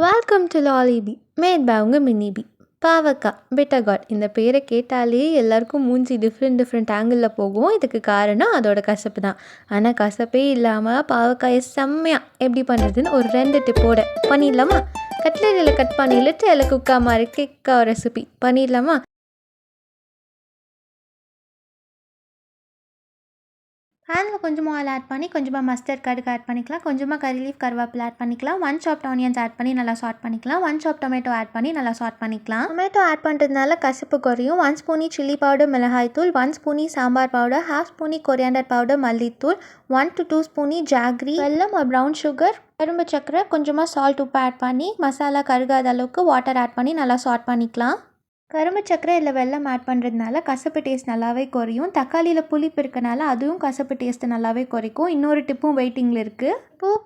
Welcome to லாலிபி made by உங்கள் மினிபி. பாவக்காய் பிட்டகாட் இந்த பேரை கேட்டாலே எல்லாருக்கும் மூஞ்சி டிஃப்ரெண்ட் ஆங்கிளில் போகும். இதுக்கு காரணம் அதோட கசப்பு தான். ஆனால் கசப்பே இல்லாமல் பாவக்காயை செம்மையாக எப்படி பண்ணுறதுன்னு ஒரு 2 டிப்போட பண்ணிடலாமா? கட்லரியில் கட் பண்ணி லிட்டரில் குக்கா மாதிரி கேக்கா ரெசிபி பண்ணிடலாமா? பேனில் கொஞ்சமாக ஆயில் ஆட் பண்ணி கொஞ்சமாக மஸ்டர்ட் கடுகு ஆட் பண்ணிக்கலாம். கொஞ்சமாக கறி லீஃப் கருவேப்பிலை ஆட் பண்ணிக்கலாம். 1 சாப்ட் ஆனியன்ஸ் ஆட் பண்ணி நல்லா சாட் பண்ணிக்கலாம். 1 சாப் டொமேட்டோ ஆட் பண்ணி நல்லா சாட் பண்ணிக்கலாம். டொமேட்டோ ஆட் பண்ணுறதுனால கசப்பு குறையும். 1 ஸ்பூனி சில்லி பவுடர் மிளகாய் தூள், 1 ஸ்பூனி சாம்பார் பவுடர், 1/2 ஸ்பூனி கொரியாண்டர் பவுடர் மல்லித்தூள், 1 to 2 ஸ்பூனி ஜாக்ரி, வெல்லம் ஒரு ப்ரௌன் சுகர், கரும்பு சக்கரை, கொஞ்சமாக சால்ட் உப்பு ஆட் பண்ணி மசாலா கருகாத அளவுக்கு வாட்டர் ஆட் பண்ணி நல்லா சாட் பண்ணிக்கலாம். கரும்பு சக்கரை இல்லை வெல்லம் ஆட் பண்ணுறதுனால கசப்பு டேஸ்ட் நல்லாவே குறையும். தக்காளியில் புளிப்பு இருக்கனால அதுவும் கசப்பு டேஸ்ட்டு நல்லாவே குறைக்கும். இன்னொரு டிப்பும் வெயிட்டிங்கில் இருக்குது.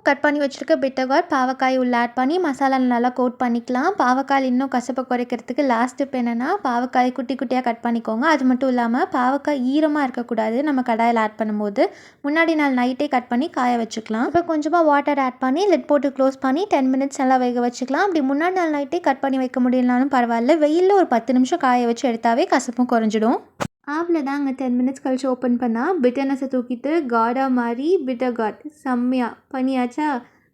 கட் பண்ணி வச்சுருக்க பிட்டகாட் பாவக்காய் உள்ள ஆட் பண்ணி மசாலா நல்லா கோட் பண்ணிக்கலாம். பாவக்காய் இன்னும் கசப்பை குறைக்கிறதுக்கு லாஸ்ட் டிப் என்னென்னா பாவக்காய் குட்டி குட்டியாக கட் பண்ணிக்கோங்க. அது மட்டும் இல்லாமல் பாவக்காய் ஈரமாக இருக்கக்கூடாது. நம்ம கடாயில் ஆட் பண்ணும்போது முன்னாடி நாள் நைட்டே கட் பண்ணி காய வச்சுக்கலாம். இப்போ கொஞ்சமாக வாட்டர் ஆட் பண்ணி லிட் போட்டு க்ளோஸ் பண்ணி 10 மினிட்ஸ் நல்லா வேக வச்சுக்கலாம். அப்படி முன்னாடி நாள் நைட்டே கட் பண்ணி வைக்க முடியலனாலும் பரவாயில்ல, வெயிலில் ஒரு 10 நிமிஷம் காய வச்சு எடுத்தாவே கசப்பும் குறைஞ்சிடும். அவ்வளோதாங்க. 10 மினிட்ஸ் கழிச்சு ஓப்பன் பண்ணால் பிட்டர்னஸை தூக்கிட்டு காடா மாதிரி பிட்டகாட் செம்மையாக பண்ணியாச்சா?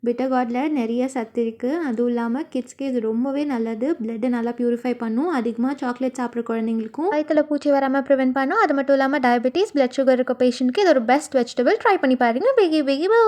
பிட்டகாட்டில் நிறைய சத்து இருக்குது. அதுவும் இல்லாமல் கிட்ஸ்க்கு இது ரொம்பவே நல்லது. பிளட்டை நல்லா ப்யூரிஃபை பண்ணும். அதிகமாக சாக்லேட் சாப்பிட்ற குழந்தைங்களுக்கும் வயிற்றில் பூச்சி வராமல் ப்ரிவென்ட் பண்ணும். அது மட்டும் இல்லாமல் டயபெட்டிஸ் பிளட் சுகர் இருக்க பேஷண்ட்க்கு இது ஒரு பெஸ்ட் வெஜிடபிள். ட்ரை பண்ணி பாருங்கள். பிகி பிகி போ.